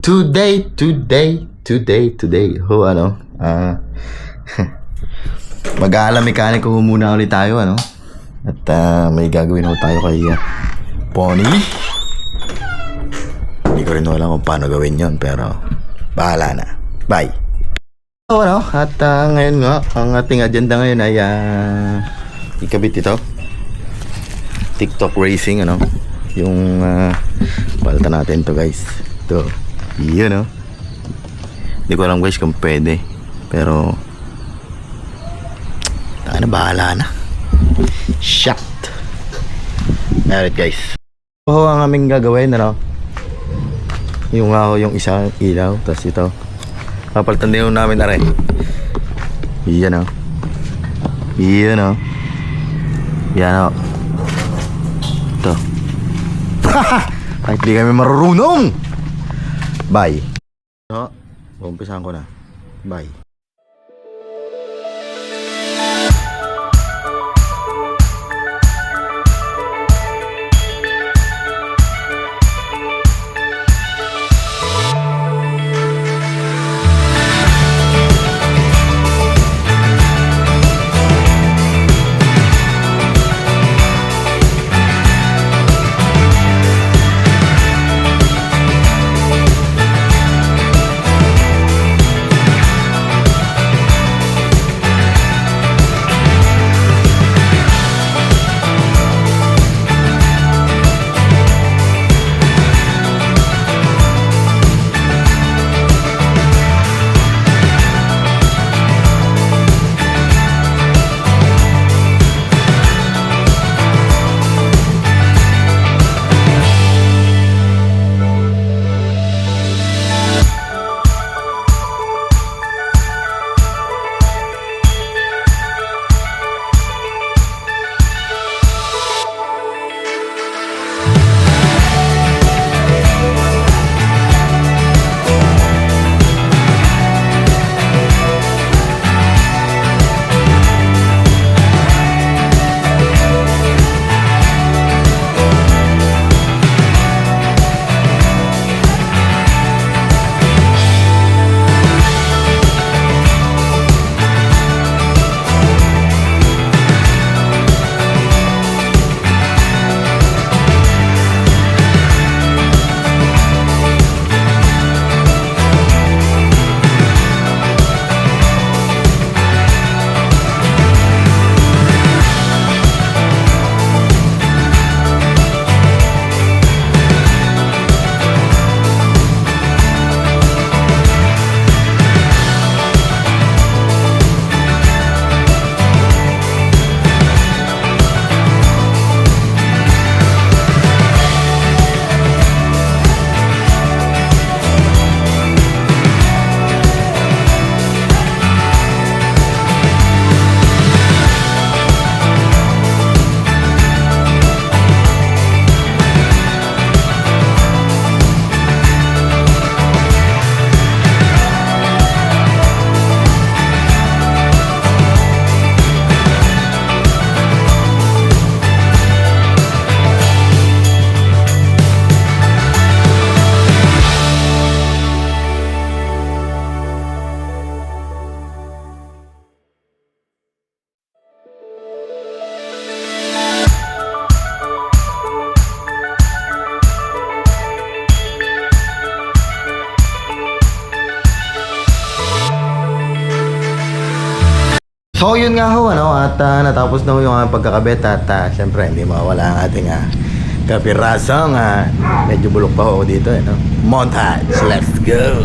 Today. Mag-aalam mekaniko muna ulit tayo, ano? At may gagawin ho tayo kay Pony. Hindi ko rin alam kung paano gawin yon, pero bahala na. Bye! So, ano? At ngayon nga, ang ating agenda ngayon ay ikabit ito. TikTok racing, ano? Yung palta natin to, guys. Ito. Yun, no? Hindi ko alam, guys, kung pwede. Pero bahala na. Shot. Alright, guys. So, ang aming gagawin, ano? Yung isang ilaw, tapos ito. Papalitan din namin na rin. Yan, o. Yan, o. Yan, o. Ito. Kahit di kami marunong. Bye. So, umpisahan ko na. Bye. So yun nga ho, ano, at natapos na ho yung pagkakabit at syempre hindi mawala ang ating kapirasong medyo bulok pa ho dito, no? Montage, let's go!